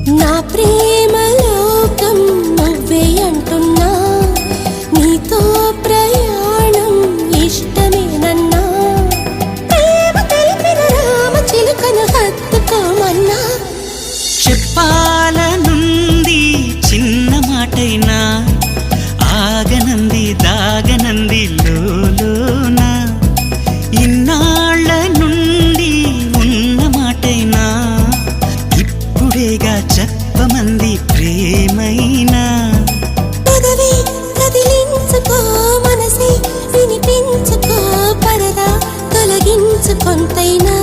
నా ప్రేమ లోకం నువ్వే అంటున్నా, నీతో ప్రయాణం ఇష్టమేనన్నా, ప్రేమ తెలిపిన రామ చిలుకను హత్తుకోమన్నా. చెప్పాలనుంది చిన్న మాటైనా, ఆగనంది దాగనంది లోలోన, ఇన్నాళ్ళ నుండి ఉన్న మాటైనా, ఇప్పుడేగా చెప్పమంది ప్రేమైనా. పెదవి కదిలించుకో, మనసే వినిపించుకో, పరదా తొలగించు కొంతైనా.